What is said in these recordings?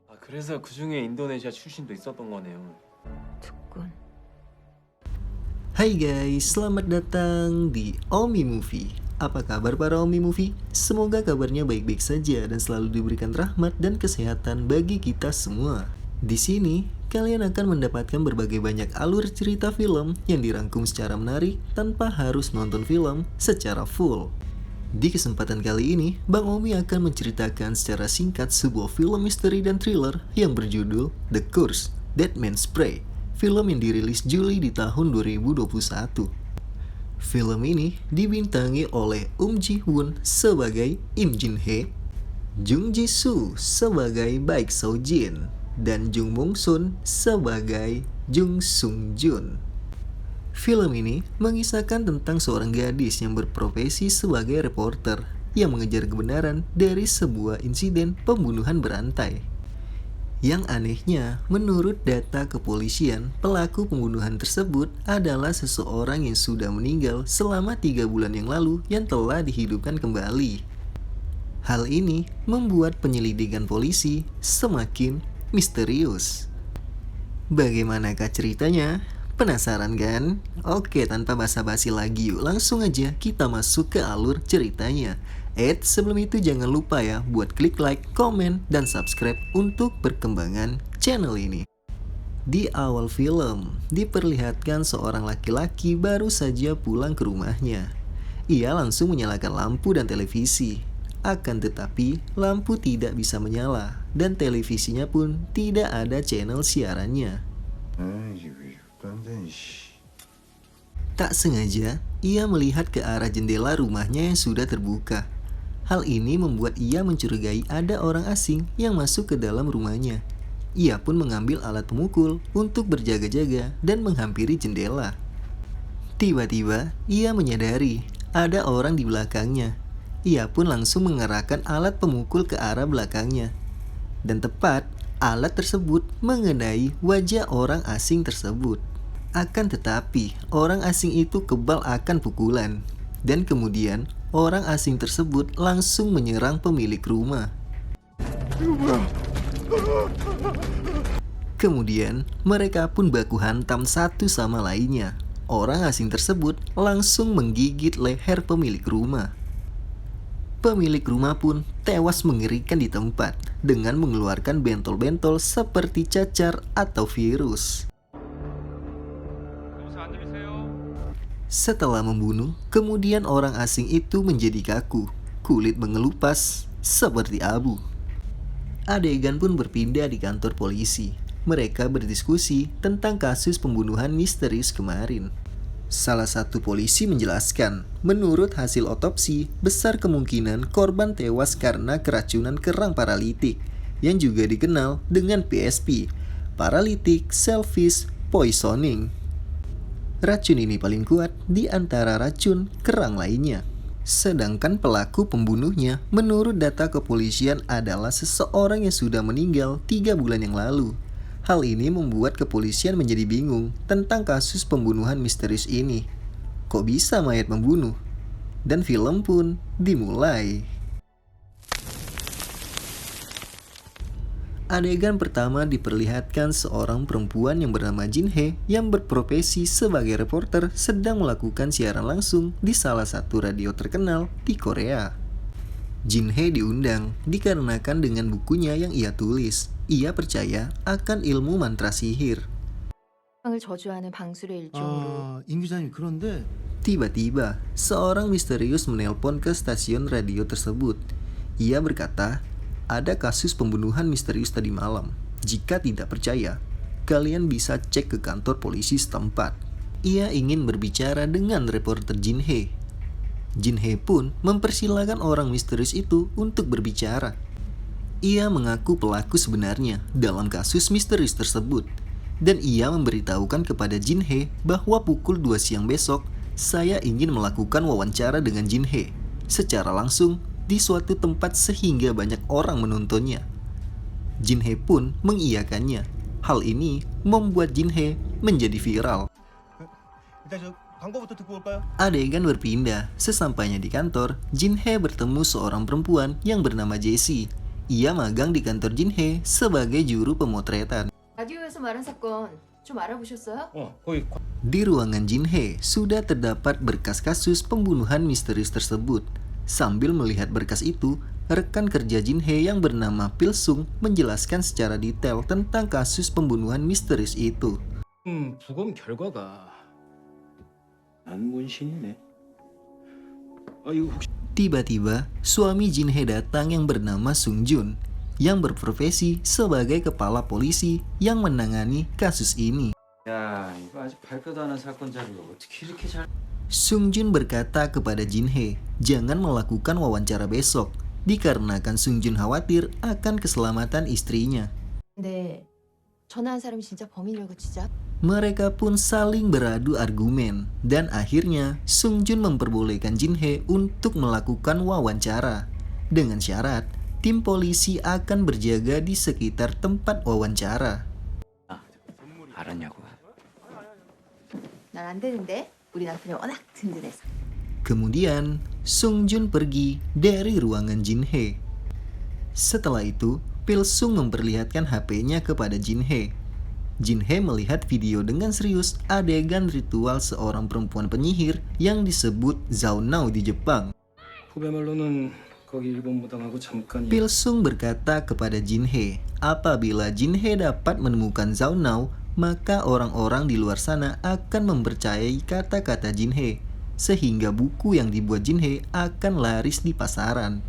아, 그래서 그중에 인도네시아 출신도 있었던 거네요. tukun. Hai guys, selamat datang di Omi Movie. Apa kabar para Omi Movie? Semoga kabarnya baik-baik saja dan selalu diberikan rahmat dan kesehatan bagi kita semua. Di sini, kalian akan mendapatkan berbagai banyak alur cerita film yang dirangkum secara menarik tanpa harus nonton film secara full. Di kesempatan kali ini, Bang Omi akan menceritakan secara singkat sebuah film misteri dan thriller yang berjudul The Curse, Dead Man's Prey, film yang dirilis Juli di tahun 2021. Film ini dibintangi oleh Ji Hoon sebagai Im Jin Hee, Jung Ji Soo sebagai Baek Seo Jin, dan Jung Mung Sun sebagai Jung Sung Jun. Film ini mengisahkan tentang seorang gadis yang berprofesi sebagai reporter yang mengejar kebenaran dari sebuah insiden pembunuhan berantai. Yang anehnya, menurut data kepolisian, pelaku pembunuhan tersebut adalah seseorang yang sudah meninggal selama 3 bulan yang lalu yang telah dihidupkan kembali. Hal ini membuat penyelidikan polisi semakin misterius. Bagaimanakah ceritanya? Penasaran kan? Oke, tanpa basa-basi lagi yuk langsung aja kita masuk ke alur ceritanya. Sebelum itu jangan lupa ya buat klik like, komen, dan subscribe untuk perkembangan channel ini. Di awal film, diperlihatkan seorang laki-laki baru saja pulang ke rumahnya. Ia langsung menyalakan lampu dan televisi. Akan tetapi, lampu tidak bisa menyala dan televisinya pun tidak ada channel siarannya. Tak sengaja, ia melihat ke arah jendela rumahnya yang sudah terbuka. Hal ini membuat ia mencurigai ada orang asing yang masuk ke dalam rumahnya. Ia pun mengambil alat pemukul untuk berjaga-jaga dan menghampiri jendela. Tiba-tiba, ia menyadari ada orang di belakangnya. Ia pun langsung mengerahkan alat pemukul ke arah belakangnya. Dan tepat, alat tersebut mengenai wajah orang asing tersebut. Akan tetapi, orang asing itu kebal akan pukulan. Dan kemudian, orang asing tersebut langsung menyerang pemilik rumah. Kemudian, mereka pun baku hantam satu sama lainnya. Orang asing tersebut langsung menggigit leher pemilik rumah. Pemilik rumah pun tewas mengerikan di tempat dengan mengeluarkan bentol-bentol seperti cacar atau virus. Setelah membunuh, kemudian orang asing itu menjadi kaku, kulit mengelupas seperti abu. Adegan pun berpindah di kantor polisi. Mereka berdiskusi tentang kasus pembunuhan misterius kemarin. Salah satu polisi menjelaskan, menurut hasil otopsi, besar kemungkinan korban tewas karena keracunan kerang paralitik, yang juga dikenal dengan PSP, Paralytic Selfish Poisoning. Racun ini paling kuat di antara racun kerang lainnya. Sedangkan pelaku pembunuhnya menurut data kepolisian adalah seseorang yang sudah meninggal 3 bulan yang lalu. Hal ini membuat kepolisian menjadi bingung tentang kasus pembunuhan misterius ini. Kok bisa mayat membunuh? Dan film pun dimulai. Adegan pertama diperlihatkan seorang perempuan yang bernama Jin Hee yang berprofesi sebagai reporter sedang melakukan siaran langsung di salah satu radio terkenal di Korea. Jin Hee diundang dikarenakan dengan bukunya yang ia tulis, ia percaya akan ilmu mantra sihir. 을 저주하는 방술의 일종으로. 임 기자님 그런데 Tiba-tiba, seorang misterius menelpon ke stasiun radio tersebut. Ia berkata, ada kasus pembunuhan misterius tadi malam. Jika tidak percaya, kalian bisa cek ke kantor polisi setempat. Ia ingin berbicara dengan reporter Jin Hee. Jin Hee pun mempersilahkan orang misterius itu untuk berbicara. Ia mengaku pelaku sebenarnya dalam kasus misterius tersebut. Dan ia memberitahukan kepada Jin Hee bahwa pukul 2 siang besok, saya ingin melakukan wawancara dengan Jin Hee secara langsung di suatu tempat sehingga banyak orang menontonnya. Jin Hee pun mengiyakannya. Hal ini membuat Jin Hee menjadi viral. Adegan berpindah. Sesampainya di kantor, Jin Hee bertemu seorang perempuan yang bernama Jessie. Ia magang di kantor Jin Hee sebagai juru pemotretan. 라디오에서 말한 사건 좀 알아보셨어요? 거기 Di ruangan Jin Hee sudah terdapat berkas kasus pembunuhan misterius tersebut. Sambil melihat berkas itu, rekan kerja Jin Hee yang bernama Pil Sung menjelaskan secara detail tentang kasus pembunuhan misterius itu. 부검 결과가 난문신이네. 이거 혹시 Tiba-tiba, suami Jin Hee datang yang bernama Sung Jun, yang berprofesi sebagai kepala polisi yang menangani kasus ini. 야, 이거 아직 발표도 안 한 사건 자료를 어떻게 이렇게 잘... Sung Jun berkata kepada Jin Hee, jangan melakukan wawancara besok, dikarenakan Sung Jun khawatir akan keselamatan istrinya. 근데 전화한 사람이 진짜 범인이라고 진짜? Mereka pun saling beradu argumen, dan akhirnya Sung Jun memperbolehkan Jin Hee untuk melakukan wawancara. Dengan syarat, tim polisi akan berjaga di sekitar tempat wawancara. 알았냐고. 난 안 되는데 우리 남편이 워낙 든든해서. Kemudian, Sung Jun pergi dari ruangan Jin Hee. Setelah itu, Pil Sung memperlihatkan HP-nya kepada Jin Hee. Jin Hee melihat video dengan serius adegan ritual seorang perempuan penyihir yang disebut Zhao Nao di Jepang. 후배 말로는 거기 일본 무당하고 잠깐 Pil Sung berkata kepada Jin Hee, apabila Jin Hee dapat menemukan Zhao Nao, maka orang-orang di luar sana akan mempercayai kata-kata Jin Hee, sehingga buku yang dibuat Jin Hee akan laris di pasaran.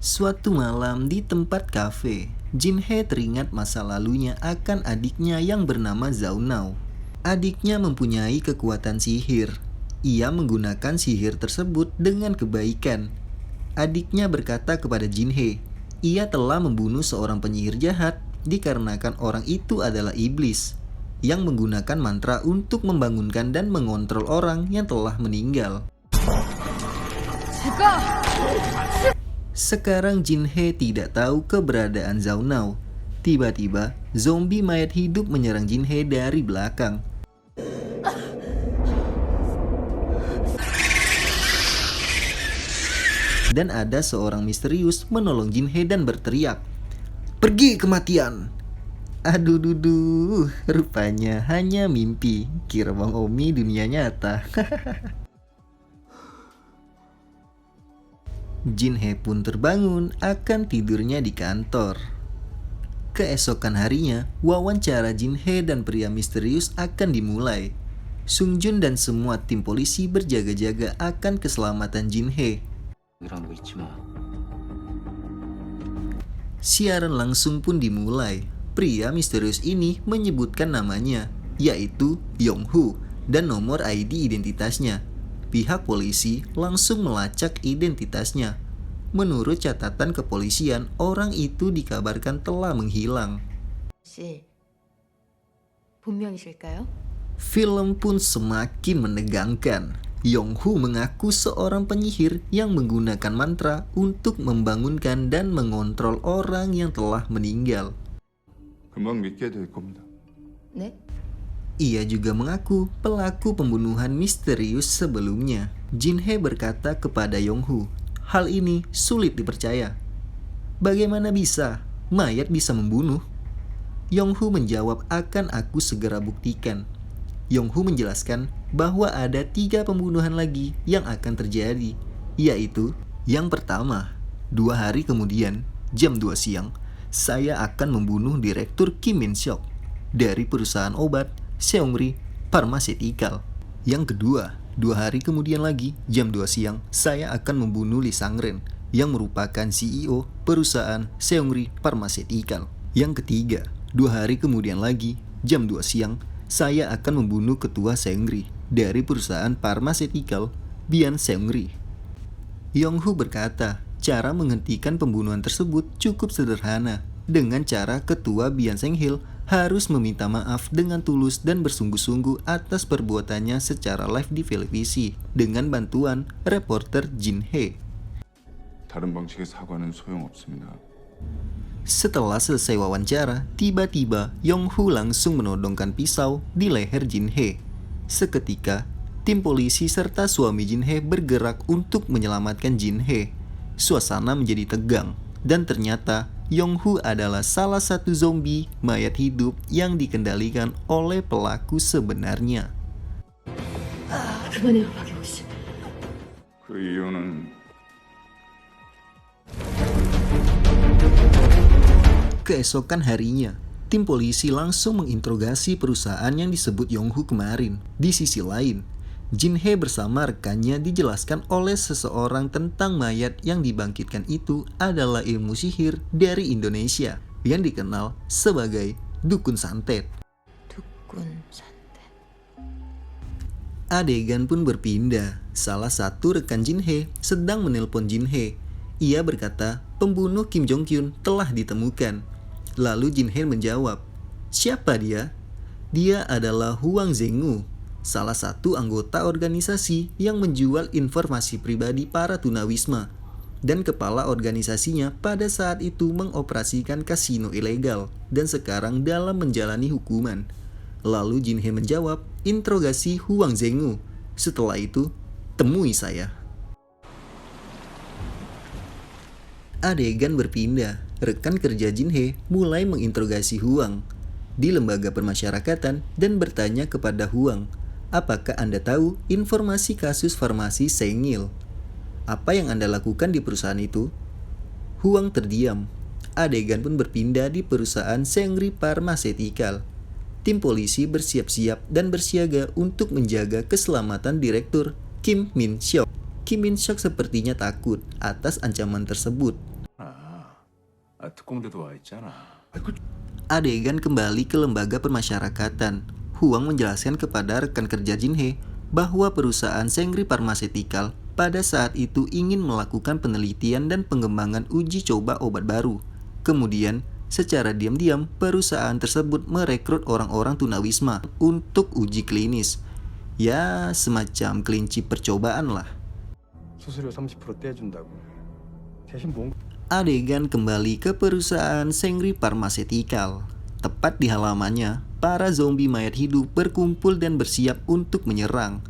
Suatu malam di tempat kafe, Jin Hee teringat masa lalunya akan adiknya yang bernama Zhao Nao. Adiknya mempunyai kekuatan sihir. Ia menggunakan sihir tersebut dengan kebaikan. Adiknya berkata kepada Jin Hee, ia telah membunuh seorang penyihir jahat dikarenakan orang itu adalah iblis yang menggunakan mantra untuk membangunkan dan mengontrol orang yang telah meninggal. Sekarang Jin Hee tidak tahu keberadaan Zhao Nao. Tiba-tiba, zombie mayat hidup menyerang Jin Hee dari belakang. Dan ada seorang misterius menolong Jin Hee dan berteriak, "Pergi kematian!" Aduh duduh, rupanya hanya mimpi. Kira Bang Omi dunia nyata. Jin Hee pun terbangun akan tidurnya di kantor. Keesokan harinya, wawancara Jin Hee dan pria misterius akan dimulai. Sung Jun dan semua tim polisi berjaga-jaga akan keselamatan Jin Hee. 이러는 거 잊지 마. Siaran langsung pun dimulai. Pria misterius ini menyebutkan namanya, yaitu Yong-Hu, dan nomor ID identitasnya. Pihak polisi langsung melacak identitasnya. Menurut catatan kepolisian, orang itu dikabarkan telah menghilang. 혹시 본명이실까요? Film pun semakin menegangkan. Yong-Hu mengaku seorang penyihir yang menggunakan mantra untuk membangunkan dan mengontrol orang yang telah meninggal. 금방 믿게 될 겁니다. 네? Ia juga mengaku pelaku pembunuhan misterius sebelumnya. Jin Hee berkata kepada Yong-Hu, hal ini sulit dipercaya. Bagaimana bisa? Mayat bisa membunuh? Yong-Hu menjawab akan aku segera buktikan. Yong-Hu menjelaskan bahwa ada 3 pembunuhan lagi yang akan terjadi, yaitu yang pertama, 2 hari kemudian, jam 2 siang, saya akan membunuh Direktur Kim Min Seok dari perusahaan obat Seongri Pharmaceutical. Yang kedua, 2 hari kemudian lagi, jam 2 siang, saya akan membunuh Lee Sang-ren yang merupakan CEO perusahaan Seongri Pharmaceutical. Yang ketiga, 2 hari kemudian lagi, jam 2 siang, saya akan membunuh ketua Seongri dari perusahaan Pharmaceutical Bian Seongri. Yong-Hu berkata, cara menghentikan pembunuhan tersebut cukup sederhana, dengan cara ketua Bian Seng-hil harus meminta maaf dengan tulus dan bersungguh-sungguh atas perbuatannya secara live di televisi dengan bantuan reporter Jin Hee. 다른 방식의 사과는 소용없습니다. Setelah selesai wawancara, tiba-tiba Yong-Hu langsung menodongkan pisau di leher Jin Hee. Seketika, tim polisi serta suami Jin Hee bergerak untuk menyelamatkan Jin Hee. Suasana menjadi tegang. Dan ternyata Yong-hu adalah salah satu zombie mayat hidup yang dikendalikan oleh pelaku sebenarnya. 그 이유는 Keesokan harinya, tim polisi langsung menginterogasi perusahaan yang disebut Yong-hu kemarin. Di sisi lain, Jin-hye bersama rekannya dijelaskan oleh seseorang tentang mayat yang dibangkitkan itu adalah ilmu sihir dari Indonesia yang dikenal sebagai dukun santet. dukun santet. Adegan pun berpindah. Salah satu rekan Jin-hye sedang menelpon Jin-hye. Ia berkata pembunuh Kim Jong-kyun telah ditemukan. Lalu Jin-hye menjawab, "Siapa dia?" Dia adalah Hwang Zheng-gu, salah satu anggota organisasi yang menjual informasi pribadi para tunawisma. Dan kepala organisasinya pada saat itu mengoperasikan kasino ilegal dan sekarang dalam menjalani hukuman. Lalu Jin-hye menjawab, "Interogasi Hwang Zheng-gu. Setelah itu, temui saya." Adegan berpindah. Rekan kerja Jin-hye mulai menginterogasi Hwang di lembaga permasyarakatan dan bertanya kepada Hwang, "Apakah Anda tahu informasi kasus farmasi Sengil? Apa yang Anda lakukan di perusahaan itu?" Hwang terdiam. Adegan pun berpindah di perusahaan Sengri Pharmaceutical. Tim polisi bersiap-siap dan bersiaga untuk menjaga keselamatan Direktur Kim Min-seok. Kim Min-seok sepertinya takut atas ancaman tersebut. 특공대도 와 있잖아. Adegan kembali ke lembaga permasyarakatan. Hwang menjelaskan kepada rekan kerja Jin-hye bahwa perusahaan Sengri Pharmaceutical pada saat itu ingin melakukan penelitian dan pengembangan uji coba obat baru. Kemudian, secara diam-diam perusahaan tersebut merekrut orang-orang tunawisma untuk uji klinis. Ya, semacam kelinci percobaan lah. 수수료 30% 떼준다고. 대신 뭔 Adegan kembali ke perusahaan Sengri Pharmaceutical. Tepat di halamannya, para zombie mayat hidup berkumpul dan bersiap untuk menyerang.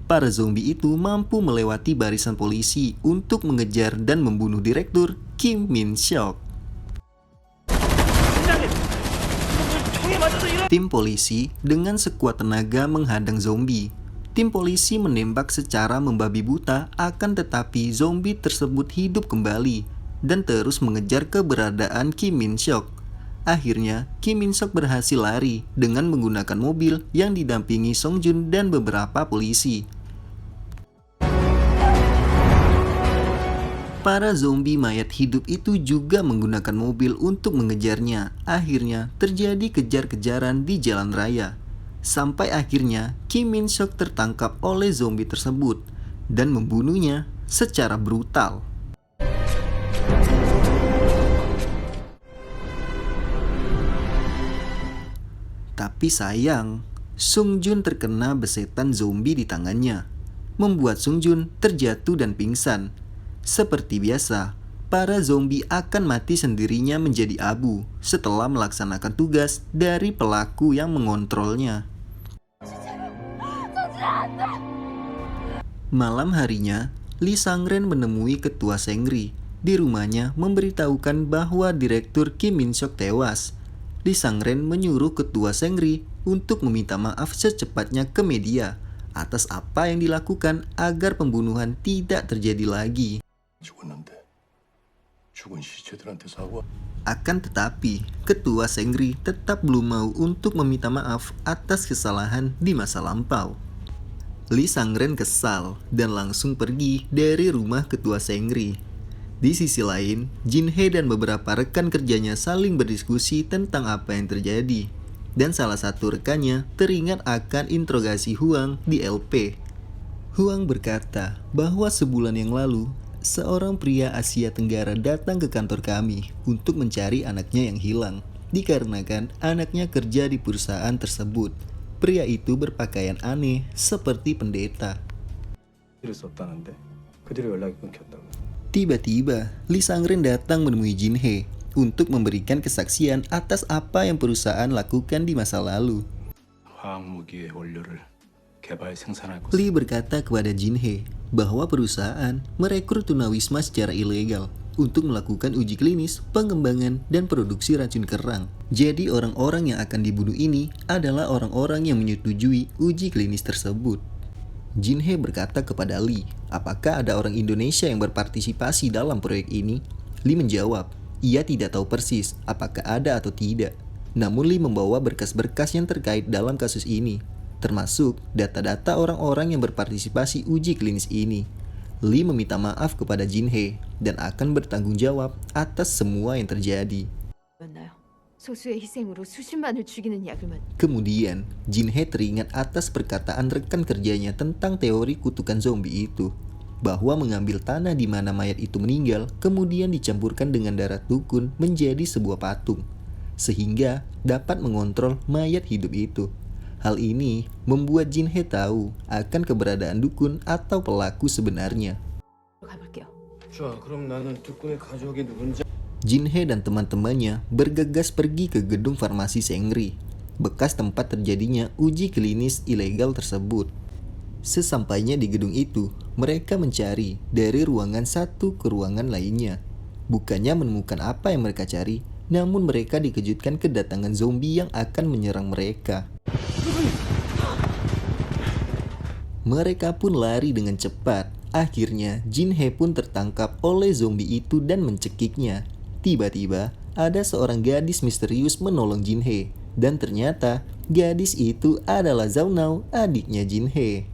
Para zombie itu mampu melewati barisan polisi untuk mengejar dan membunuh Direktur Kim Min-seok. Tim polisi dengan sekuat tenaga menghadang zombie. Tim polisi menembak secara membabi buta, akan tetapi zombie tersebut hidup kembali dan terus mengejar keberadaan Kim Min-seok. Akhirnya, Kim Min-seok berhasil lari dengan menggunakan mobil yang didampingi Song Joon dan beberapa polisi. Para zombie mayat hidup itu juga menggunakan mobil untuk mengejarnya. Akhirnya, terjadi kejar-kejaran di jalan raya. Sampai akhirnya, Kim Min-seok tertangkap oleh zombie tersebut dan membunuhnya secara brutal. Tapi sayang, Sung Joon terkena besetan zombie di tangannya, membuat Sung Joon terjatuh dan pingsan. Seperti biasa, para zombie akan mati sendirinya menjadi abu setelah melaksanakan tugas dari pelaku yang mengontrolnya. Malam harinya, Lee Sang-ren menemui ketua Sengri. Di rumahnya memberitahukan bahwa Direktur Kim Min-seok tewas. Lee Sang-ren menyuruh ketua Sengri untuk meminta maaf secepatnya ke media atas apa yang dilakukan agar pembunuhan tidak terjadi lagi. Akan tetapi, ketua Sengri tetap belum mau untuk meminta maaf atas kesalahan di masa lampau. Lee Sang-ren kesal dan langsung pergi dari rumah ketua Sengri. Di sisi lain, Jin-hye dan beberapa rekan kerjanya saling berdiskusi tentang apa yang terjadi. Dan salah satu rekannya teringat akan interogasi Hwang di LP. Hwang berkata bahwa sebulan yang lalu, seorang pria Asia Tenggara datang ke kantor kami untuk mencari anaknya yang hilang. Dikarenakan anaknya kerja di perusahaan tersebut. Pria itu berpakaian aneh seperti pendeta. Tiba-tiba, Lee Sang-ren datang menemui Jin-hye untuk memberikan kesaksian atas apa yang perusahaan lakukan di masa lalu. Lee berkata kepada Jin-hye bahwa perusahaan merekrut tunawisma secara ilegal untuk melakukan uji klinis, pengembangan, dan produksi racun kerang. Jadi orang-orang yang akan dibunuh ini adalah orang-orang yang menyetujui uji klinis tersebut. Jin-hee berkata kepada Lee, apakah ada orang Indonesia yang berpartisipasi dalam proyek ini? Lee menjawab, ia tidak tahu persis apakah ada atau tidak. Namun Lee membawa berkas-berkas yang terkait dalam kasus ini, termasuk data-data orang-orang yang berpartisipasi uji klinis ini. Lee meminta maaf kepada Jin-hee dan akan bertanggung jawab atas semua yang terjadi. 소수의 희생으로 수십만을 죽이는 약을 Kemudian, Jin-hee teringat atas perkataan rekan kerjanya tentang teori kutukan zombie itu, bahwa mengambil tanah di mana mayat itu meninggal, kemudian dicampurkan dengan darah dukun menjadi sebuah patung, sehingga dapat mengontrol mayat hidup itu. Hal ini membuat Jin-hee tahu akan keberadaan dukun atau pelaku sebenarnya. 가볼게요. 좋아, 그럼 나는 뚜꾸의 가족이 누군지. Jin-hee dan teman-temannya bergegas pergi ke gedung farmasi Sengri, bekas tempat terjadinya uji klinis ilegal tersebut. Sesampainya di gedung itu, mereka mencari dari ruangan satu ke ruangan lainnya. Bukannya menemukan apa yang mereka cari, namun mereka dikejutkan kedatangan zombie yang akan menyerang mereka. Mereka pun lari dengan cepat. Akhirnya, Jin-hee pun tertangkap oleh zombie itu dan mencekiknya. Tiba-tiba, ada seorang gadis misterius menolong Jin-hee. Dan ternyata, gadis itu adalah Zaunao, adiknya Jin-hee.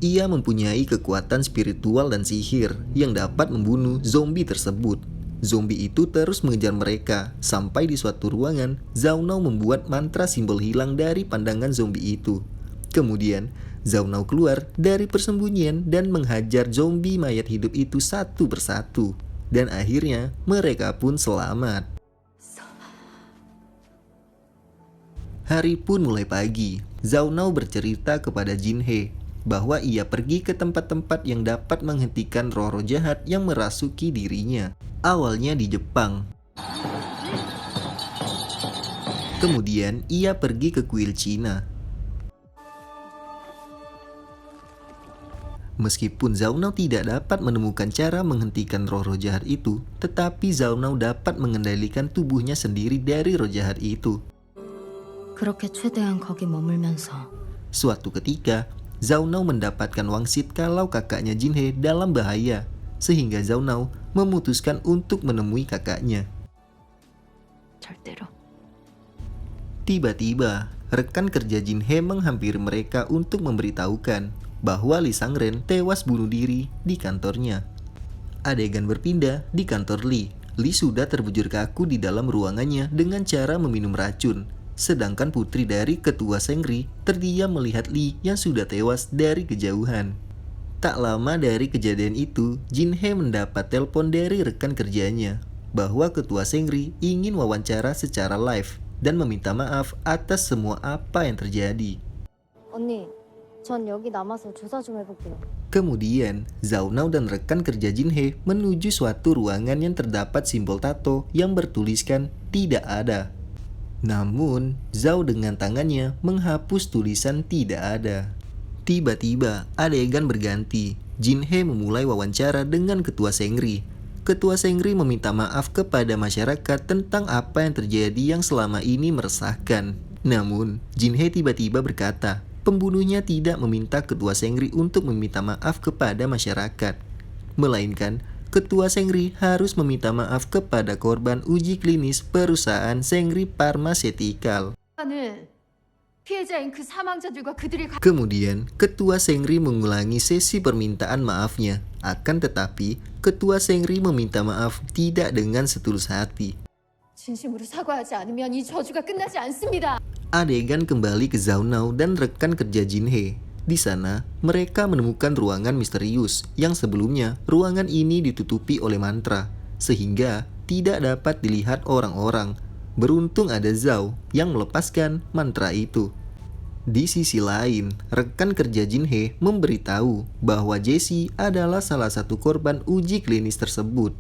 Ia mempunyai kekuatan spiritual dan sihir yang dapat membunuh zombie tersebut. Zombie itu terus mengejar mereka. Sampai di suatu ruangan, Zaunao membuat mantra simbol hilang dari pandangan zombie itu. Kemudian, Zaunao keluar dari persembunyian dan menghajar zombie mayat hidup itu satu persatu. Dan akhirnya, mereka pun selamat. Hari pun mulai pagi. Zaunao bercerita kepada Jin-hee bahwa ia pergi ke tempat-tempat yang dapat menghentikan roh-roh jahat yang merasuki dirinya. Awalnya di Jepang. Kemudian ia pergi ke kuil Cina. Meskipun Zaunao tidak dapat menemukan cara menghentikan roh-roh jahat itu, tetapi Zaunao dapat mengendalikan tubuhnya sendiri dari roh jahat itu. 그렇게 최대한 거기 머물면서 Suatu ketika, Zaunao mendapatkan wangsit kalau kakaknya Jin-hee dalam bahaya, sehingga Zaunao memutuskan untuk menemui kakaknya. 절대로 Tiba-tiba, rekan kerja Jin-hee menghampiri mereka untuk memberitahukan bahwa Lee Sang-ren tewas bunuh diri di kantornya. Adegan berpindah di kantor Lee. Lee sudah terbujur kaku di dalam ruangannya dengan cara meminum racun. Sedangkan putri dari ketua Sengri terdiam melihat Lee yang sudah tewas dari kejauhan. Tak lama dari kejadian itu, Jin-hee mendapat telepon dari rekan kerjanya bahwa ketua Sengri ingin wawancara secara live dan meminta maaf atas semua apa yang terjadi. 언니, 전 여기 남아서 조사 좀 해볼게요. Kemudian, Zaunao dan rekan kerja Jin-hee menuju suatu ruangan yang terdapat simbol tato yang bertuliskan tidak ada. Namun, Zhao dengan tangannya menghapus tulisan tidak ada. Tiba-tiba, adegan berganti. Jin-hee memulai wawancara dengan ketua Sengri. Ketua Sengri meminta maaf kepada masyarakat tentang apa yang terjadi yang selama ini meresahkan. Namun, Jin-hee tiba-tiba berkata, pembunuhnya tidak meminta ketua Sengri untuk meminta maaf kepada masyarakat. Melainkan, ketua Sengri harus meminta maaf kepada korban uji klinis perusahaan Sengri Pharmaceutical. Kemudian, ketua Sengri mengulangi sesi permintaan maafnya. Akan tetapi, ketua Sengri meminta maaf tidak dengan setulus hati. 진심으로 사과하지 않으면 이 저주가 끝나지 않습니다. Adegan kembali ke Zaunao dan rekan kerja Jin-hee. Di sana, mereka menemukan ruangan misterius yang sebelumnya ruangan ini ditutupi oleh mantra, sehingga tidak dapat dilihat orang-orang. Beruntung ada Zhao yang melepaskan mantra itu. Di sisi lain, rekan kerja Jin-hee memberitahu bahwa Jessie adalah salah satu korban uji klinis tersebut.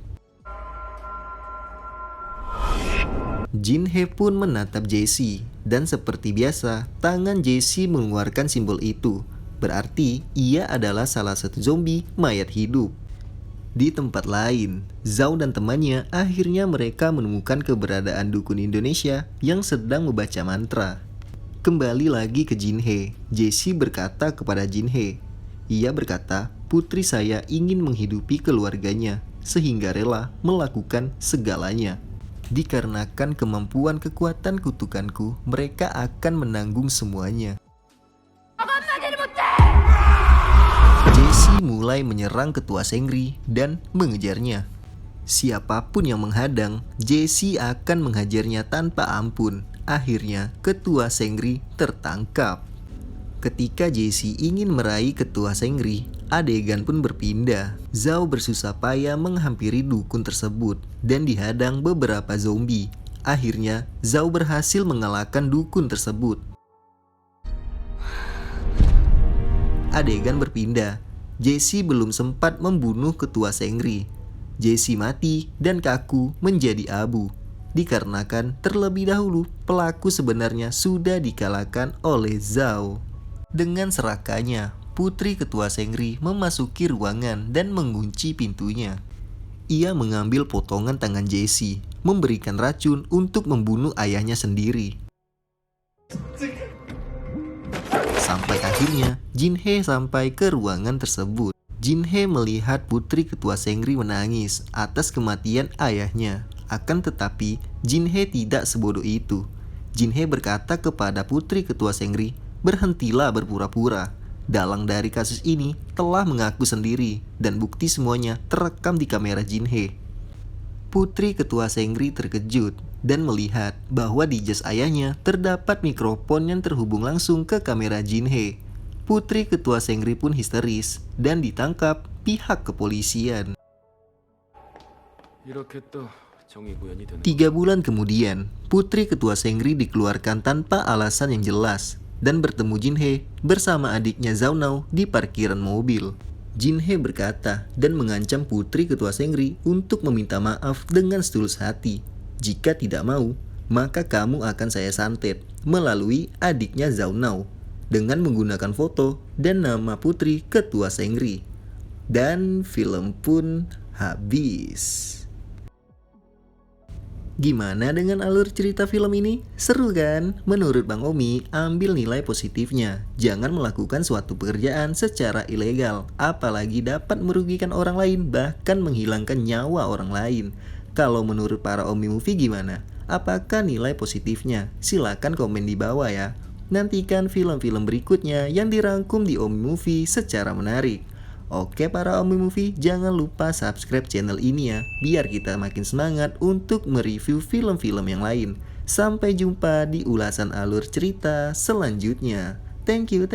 Jin-hee pun menatap Jessie, dan seperti biasa, tangan Jessie mengeluarkan simbol itu. Berarti ia adalah salah satu zombie mayat hidup. Di tempat lain, Zhao dan temannya akhirnya mereka menemukan keberadaan dukun Indonesia yang sedang membaca mantra. Kembali lagi ke Jinhee, Jessie berkata kepada Jinhee. Ia berkata, putri saya ingin menghidupi keluarganya, sehingga rela melakukan segalanya. Dikarenakan kemampuan kekuatan kutukanku, mereka akan menanggung semuanya. Jessie mulai menyerang ketua Sengri dan mengejarnya. Siapapun yang menghadang, Jessie akan menghajarnya tanpa ampun. Akhirnya, ketua Sengri tertangkap. Ketika Jessie ingin meraih ketua Sengri, adegan pun berpindah. Zhao bersusah payah menghampiri dukun tersebut dan dihadang beberapa zombie. Akhirnya, Zhao berhasil mengalahkan dukun tersebut. Adegan berpindah. Jessie belum sempat membunuh ketua Sengri. Jessie mati dan kaku menjadi abu. Dikarenakan terlebih dahulu pelaku sebenarnya sudah dikalahkan oleh Zhao. Dengan serakahnya, putri ketua Sengri memasuki ruangan dan mengunci pintunya. Ia mengambil potongan tangan Jessie, memberikan racun untuk membunuh ayahnya sendiri. Sampai akhirnya, Jinhee sampai ke ruangan tersebut. Jinhee melihat putri ketua Sengri menangis atas kematian ayahnya. Akan tetapi, Jinhee tidak sebodoh itu. Jinhee berkata kepada putri ketua Sengri, berhentilah berpura-pura. Dalang dari kasus ini telah mengaku sendiri dan bukti semuanya terekam di kamera Jinhee. Putri ketua Sengri terkejut dan melihat bahwa di jas ayahnya terdapat mikrofon yang terhubung langsung ke kamera Jinhee. Putri ketua Sengri pun histeris dan ditangkap pihak kepolisian. 3 bulan kemudian, putri ketua Sengri dikeluarkan tanpa alasan yang jelas dan bertemu Jinhee bersama adiknya Zhao Nao di parkiran mobil. Jinhee berkata dan mengancam putri ketua Sengri untuk meminta maaf dengan setulus hati. Jika tidak mau, maka kamu akan saya santet melalui adiknya Zhao Nao dengan menggunakan foto dan nama putri ketua Sengri. Dan film pun habis. Gimana dengan alur cerita film ini? Seru kan? Menurut Bang Omi, ambil nilai positifnya. Jangan melakukan suatu pekerjaan secara ilegal, apalagi dapat merugikan orang lain, bahkan menghilangkan nyawa orang lain. Kalau menurut para Omi Movie gimana? Apakah nilai positifnya? Silakan komen di bawah ya. Nantikan film-film berikutnya yang dirangkum di Omi Movie secara menarik. Oke para Omi Movie, jangan lupa subscribe channel ini ya, biar kita makin semangat untuk mereview film-film yang lain. Sampai jumpa di ulasan alur cerita selanjutnya. Thank you.